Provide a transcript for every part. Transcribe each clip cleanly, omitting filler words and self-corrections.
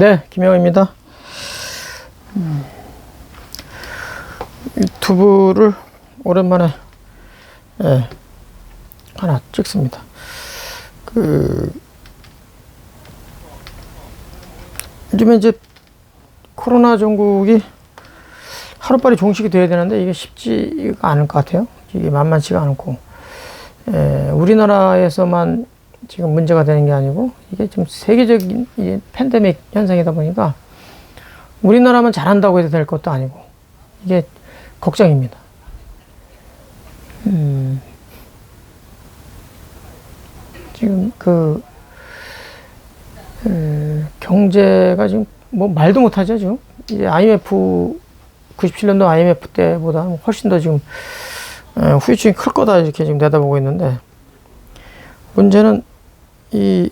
네, 김영입니다. 유튜브를 오랜만에 하나 찍습니다. 요즘에 이제 코로나 전국이 하루빨리 종식이 돼야 되는데 이게 쉽지가 않을 것 같아요. 이게 만만치가 않고, 우리나라에서만 지금 문제가 되는 게 아니고 이게 좀 세계적인 이 팬데믹 현상이다 보니까 우리나라만 잘한다고 해도 될 것도 아니고 이게 걱정입니다. 지금 경제가 지금 뭐 말도 못하죠. 지금 이제 IMF 97년도 IMF 때보다 훨씬 더 지금 후유증이 클 거다 이렇게 지금 내다보고 있는데, 문제는 이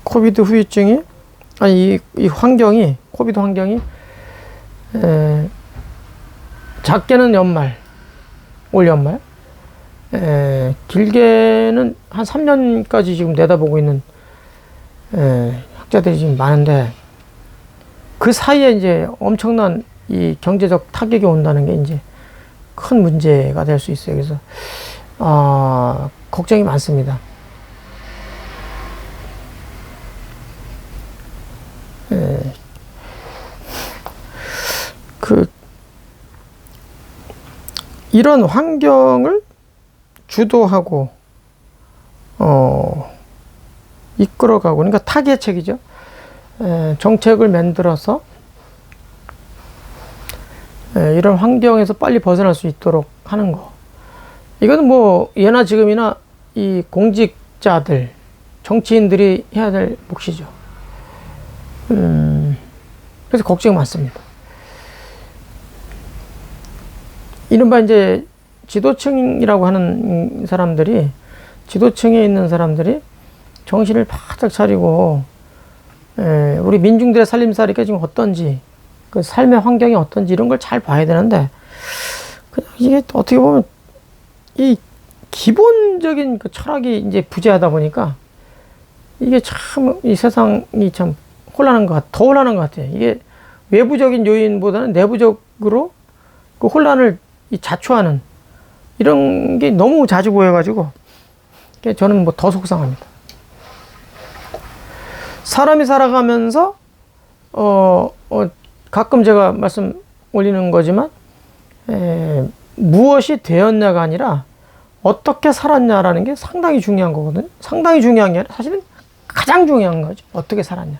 코비드 후유증이 이 환경이 코비드 환경이 작게는 올 연말 길게는 한 3년까지 지금 내다보고 있는 학자들이 지금 많은데, 그 사이에 이제 엄청난 이 경제적 타격이 온다는 게 이제 큰 문제가 될 수 있어요. 그래서 걱정이 많습니다. 이런 환경을 주도하고 이끌어가고, 그러니까 타개책이죠. 정책을 만들어서 이런 환경에서 빨리 벗어날 수 있도록 하는 거. 이거는 뭐 예나 지금이나 이 공직자들, 정치인들이 해야 될 몫이죠. 그래서 걱정이 많습니다. 이른바 이제 지도층이라고 하는 사람들이, 지도층에 있는 사람들이 정신을 바짝 차리고 우리 민중들의 살림살이가 지금 어떤지, 그 삶의 환경이 어떤지 이런 걸 잘 봐야 되는데, 그냥 이게 어떻게 보면 이 기본적인 그 철학이 이제 부재하다 보니까 이게 참 이 세상이 참 더 혼란한 것 같아요. 이게 외부적인 요인보다는 내부적으로 그 혼란을 자초하는 이런 게 너무 자주 보여가지고 저는 뭐 더 속상합니다. 사람이 살아가면서 가끔 제가 말씀 올리는 거지만 무엇이 되었냐가 아니라 어떻게 살았냐라는 게 상당히 중요한 거거든요. 상당히 중요한 게 아니라 사실은 가장 중요한 거죠. 어떻게 살았냐.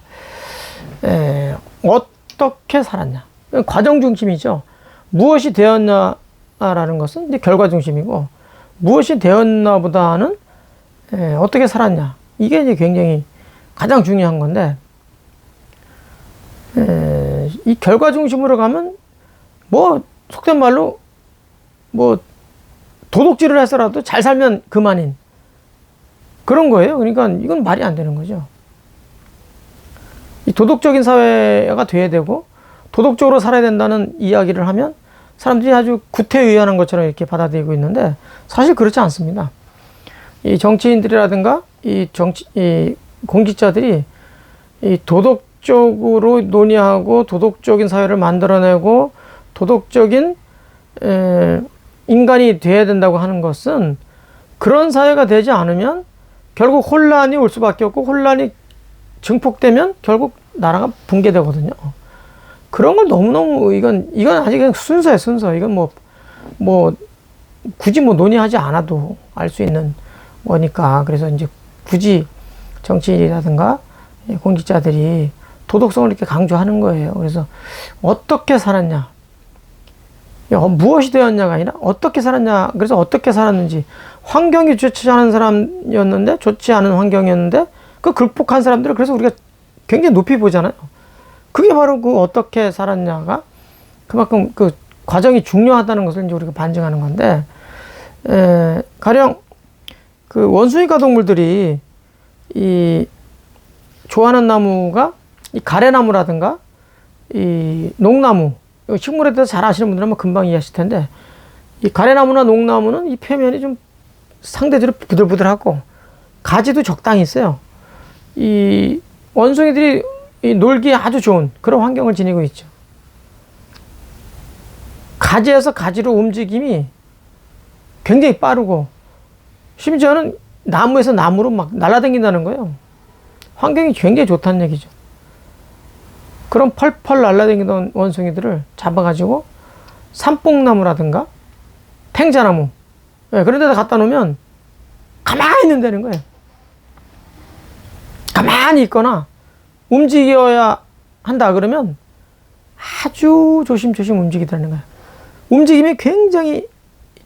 어떻게 살았냐. 과정 중심이죠. 무엇이 되었냐라는 것은 이제 결과 중심이고, 무엇이 되었나 보다는 어떻게 살았냐. 이게 이제 굉장히 가장 중요한 건데, 이 결과 중심으로 가면 뭐 속된 말로 뭐 도둑질을 해서라도 잘 살면 그만인 그런 거예요. 그러니까 이건 말이 안 되는 거죠. 이 도덕적인 사회가 돼야 되고 도덕적으로 살아야 된다는 이야기를 하면 사람들이 아주 구태의연한 것처럼 이렇게 받아들이고 있는데, 사실 그렇지 않습니다. 이 정치인들이라든가 이 공직자들이 이 도덕적으로 논의하고 도덕적인 사회를 만들어내고 도덕적인 인간이 돼야 된다고 하는 것은, 그런 사회가 되지 않으면 결국 혼란이 올 수밖에 없고, 혼란이 증폭되면 결국 나라가 붕괴되거든요. 그런 걸 너무너무 이건 아직 그냥 순서예요, 순서. 이건 뭐 굳이 뭐 논의하지 않아도 알 수 있는 거니까. 그래서 이제 굳이 정치인이라든가 공직자들이 도덕성을 이렇게 강조하는 거예요. 그래서 어떻게 살았냐, 무엇이 되었냐가 아니라 어떻게 살았냐. 그래서 어떻게 살았는지, 환경이 좋지 않은 사람이었는데, 좋지 않은 환경이었는데 그 극복한 사람들을 그래서 우리가 굉장히 높이 보잖아요. 그게 바로 그 어떻게 살았냐가 그만큼 그 과정이 중요하다는 것을 이제 우리가 반증하는 건데, 가령 그 원숭이과 동물들이 이 좋아하는 나무가 이 가래나무라든가 이 녹나무, 식물에 대해서 잘 아시는 분들은 금방 이해하실 텐데, 이 가래나무나 녹나무는 이 표면이 좀 상대적으로 부들부들하고 가지도 적당히 있어요. 이 원숭이들이 이 놀기에 아주 좋은 그런 환경을 지니고 있죠. 가지에서 가지로 움직임이 굉장히 빠르고, 심지어는 나무에서 나무로 막 날아다닌다는 거예요. 환경이 굉장히 좋다는 얘기죠. 그런 펄펄 날아다니던 원숭이들을 잡아가지고 삼뽕나무라든가 탱자나무, 그런 데다 갖다 놓으면 가만히 있는다는 거예요. 가만히 있거나 움직여야 한다 그러면 아주 조심조심 움직이더라는 거예요. 움직임이 굉장히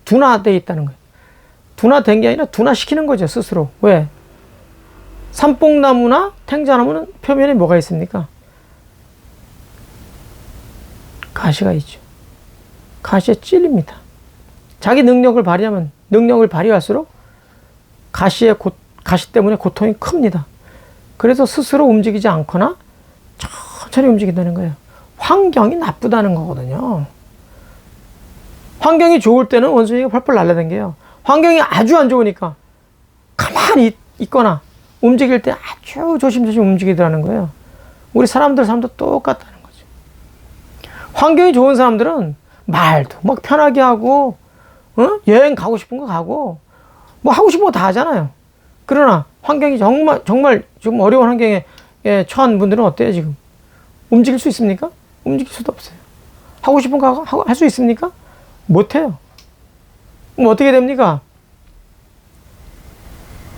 둔화되어 있다는 거예요. 둔화된 게 아니라 둔화시키는 거죠, 스스로. 왜? 삼뽕나무나 탱자나무는 표면에 뭐가 있습니까? 가시가 있죠. 가시에 찔립니다. 자기 능력을 발휘하면, 능력을 발휘할수록 가시 때문에 고통이 큽니다. 그래서 스스로 움직이지 않거나 천천히 움직인다는 거예요. 환경이 나쁘다는 거거든요. 환경이 좋을 때는 원숭이가 펄펄 날아다녀요. 환경이 아주 안 좋으니까 가만히 있거나 움직일 때 아주 조심조심 움직이더라는 거예요. 우리 삶도 똑같다는 거죠. 환경이 좋은 사람들은 말도 막 편하게 하고, 여행 가고 싶은 거 가고, 뭐 하고 싶은 거 다 하잖아요. 그러나 환경이 정말 좀 어려운 환경에 처한 분들은 어때요, 지금? 움직일 수 있습니까? 움직일 수도 없어요. 하고 싶은 거 할 수 있습니까? 못해요. 그럼 어떻게 됩니까?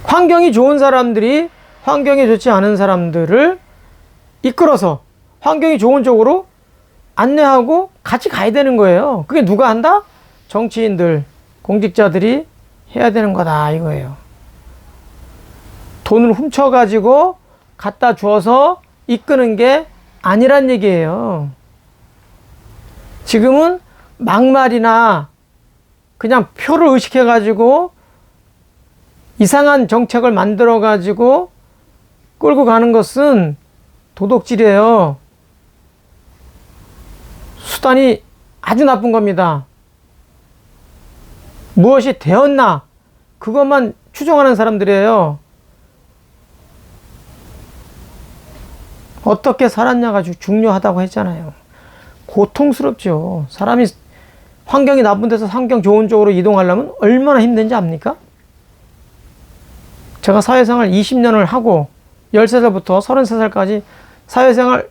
환경이 좋은 사람들이 환경이 좋지 않은 사람들을 이끌어서 환경이 좋은 쪽으로 안내하고 같이 가야 되는 거예요. 그게 누가 한다? 정치인들, 공직자들이 해야 되는 거다, 이거예요. 돈을 훔쳐가지고 갖다 주어서 이끄는 게 아니란 얘기예요. 지금은 막말이나 그냥 표를 의식해가지고 이상한 정책을 만들어가지고 끌고 가는 것은 도둑질이에요. 수단이 아주 나쁜 겁니다. 무엇이 되었나, 그것만 추정하는 사람들이에요. 어떻게 살았냐가 중요하다고 했잖아요. 고통스럽죠. 사람이 환경이 나쁜 데서 환경 좋은 쪽으로 이동하려면 얼마나 힘든지 압니까? 제가 사회생활 20년을 하고 13살부터 33살까지 사회생활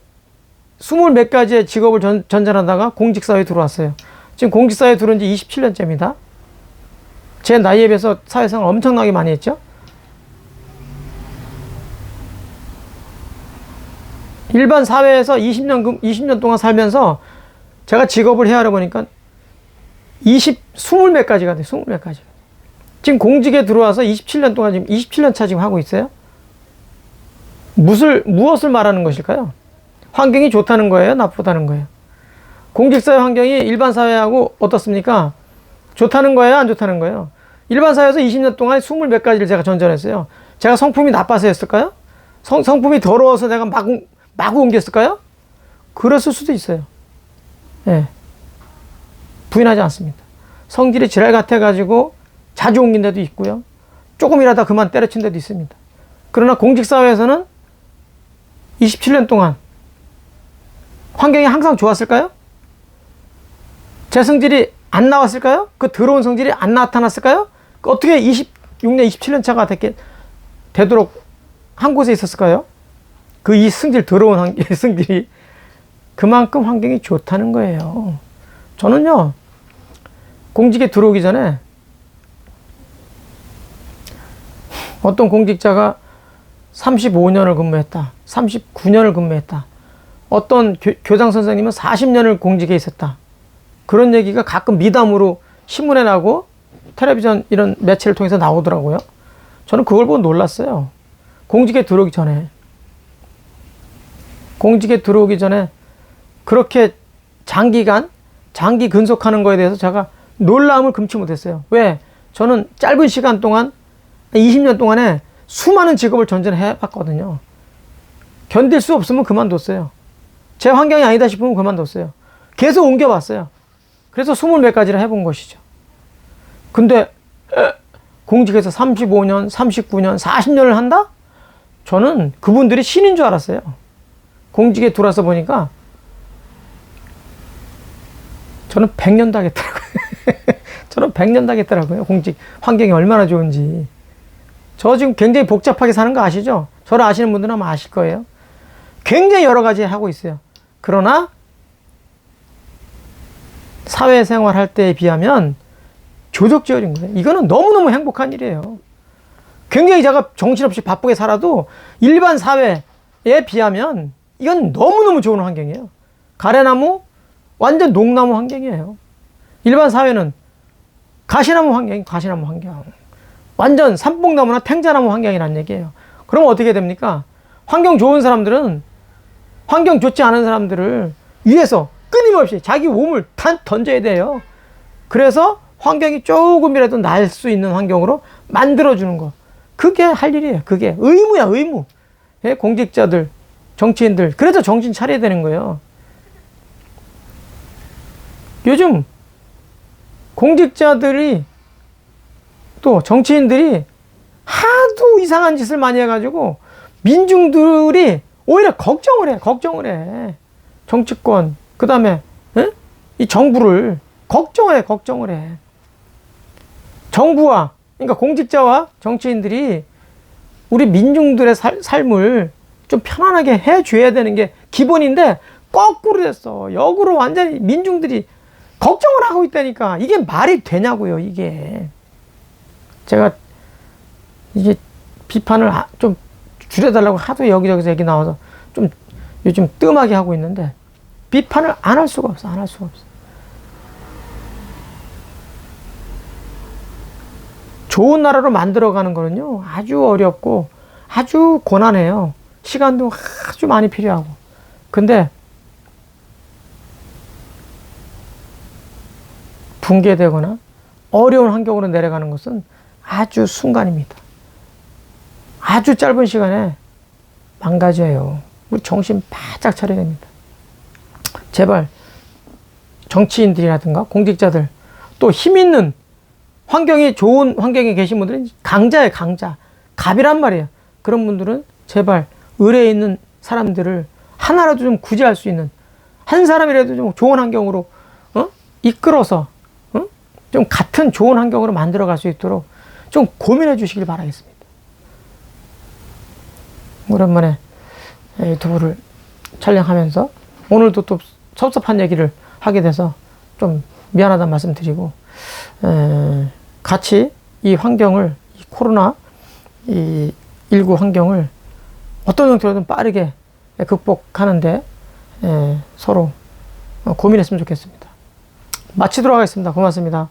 20몇 가지의 직업을 전전하다가 공직사회에 들어왔어요. 지금 공직사회에 들어온 지 27년째입니다. 제 나이에 비해서 사회생활 엄청나게 많이 했죠. 일반 사회에서 20년 동안 살면서 제가 직업을 헤아려 보니까 20몇 가지가 돼요. 20몇 가지. 지금 공직에 들어와서 27년 동안 지금 27년 차 지금 하고 있어요. 무엇을 말하는 것일까요? 환경이 좋다는 거예요? 나쁘다는 거예요? 공직사회 환경이 일반 사회하고 어떻습니까? 좋다는 거예요? 안 좋다는 거예요? 일반 사회에서 20년 동안 20몇 가지를 제가 전전했어요. 제가 성품이 나빠서 했을까요? 성품이 더러워서 내가 마구 옮겼을까요? 그랬을 수도 있어요. 예. 부인하지 않습니다. 성질이 지랄 같아가지고 자주 옮긴 데도 있고요. 조금 일하다 그만 때려친 데도 있습니다. 그러나 공직사회에서는 27년 동안 환경이 항상 좋았을까요? 제 성질이 안 나왔을까요? 그 더러운 성질이 안 나타났을까요? 어떻게 26년, 27년 차가 되도록 한 곳에 있었을까요? 그 이 성질, 더러운 성질이 그만큼 환경이 좋다는 거예요. 저는요, 공직에 들어오기 전에 어떤 공직자가 35년을 근무했다, 39년을 근무했다, 어떤 교장 선생님은 40년을 공직에 있었다, 그런 얘기가 가끔 미담으로 신문에 나고 텔레비전 이런 매체를 통해서 나오더라고요. 저는 그걸 보고 놀랐어요. 공직에 들어오기 전에 그렇게 장기 근속하는 거에 대해서 제가 놀라움을 금치 못했어요. 왜? 저는 짧은 시간 동안 20년 동안에 수많은 직업을 전전해 봤거든요. 견딜 수 없으면 그만뒀어요. 제 환경이 아니다 싶으면 그만뒀어요. 계속 옮겨봤어요. 그래서 20몇 가지를 해본 것이죠. 근데 공직에서 35년, 39년, 40년을 한다? 저는 그분들이 신인 줄 알았어요. 공직에 들어와서 보니까 저는 100년도 하겠더라고요. 저는 100년도 하겠더라고요. 공직 환경이 얼마나 좋은지. 저 지금 굉장히 복잡하게 사는 거 아시죠? 저를 아시는 분들은 아마 아실 거예요. 굉장히 여러 가지 하고 있어요. 그러나 사회생활 할 때에 비하면 조적지열인 거예요. 이거는 너무너무 행복한 일이에요. 굉장히 제가 정신없이 바쁘게 살아도 일반 사회에 비하면 이건 너무너무 좋은 환경이에요. 가래나무, 완전 농나무 환경이에요. 일반 사회는 가시나무 환경. 완전 삼뽕나무나 탱자나무 환경이란 얘기예요. 그러면 어떻게 됩니까? 환경 좋은 사람들은 환경 좋지 않은 사람들을 위해서 끊임없이 자기 몸을 던져야 돼요. 그래서 환경이 조금이라도 날 수 있는 환경으로 만들어주는 거. 그게 할 일이에요. 그게 의무야, 의무. 예? 공직자들, 정치인들. 그래서 정신 차려야 되는 거예요. 요즘 공직자들이 또 정치인들이 하도 이상한 짓을 많이 해가지고 민중들이 오히려 걱정을 해. 정치권, 그 다음에 이 정부를 걱정을 해. 정부와, 그러니까 공직자와 정치인들이 우리 민중들의 삶을 좀 편안하게 해줘야 되는 게 기본인데 거꾸로 됐어. 역으로 완전히 민중들이 걱정을 하고 있다니까. 이게 말이 되냐고요, 이게. 제가 이게 비판을 좀 줄여달라고 하도 여기저기서 얘기 나와서 좀 요즘 뜸하게 하고 있는데 비판을 안 할 수가 없어. 좋은 나라로 만들어가는 거는요, 아주 어렵고 아주 고난해요. 시간도 아주 많이 필요하고. 근데 붕괴되거나 어려운 환경으로 내려가는 것은 아주 순간입니다. 아주 짧은 시간에 망가져요. 우리 정신 바짝 차려야 됩니다. 제발 정치인들이라든가 공직자들, 또 힘 있는 환경이 좋은 환경에 계신 분들은 강자예요, 강자. 갑이란 말이에요. 그런 분들은 제발 의뢰에 있는 사람들을 하나라도 좀 구제할 수 있는, 한 사람이라도 좀 좋은 환경으로 이끌어서 좀 같은 좋은 환경으로 만들어갈 수 있도록 좀 고민해 주시길 바라겠습니다. 오랜만에 유튜브를 촬영하면서 오늘도 또 섭섭한 얘기를 하게 돼서 좀 미안하다는 말씀 드리고, 같이 이 환경을, 이 코로나, 이 19 환경을 어떤 형태로든 빠르게 극복하는데 서로 고민했으면 좋겠습니다. 마치도록 하겠습니다. 고맙습니다.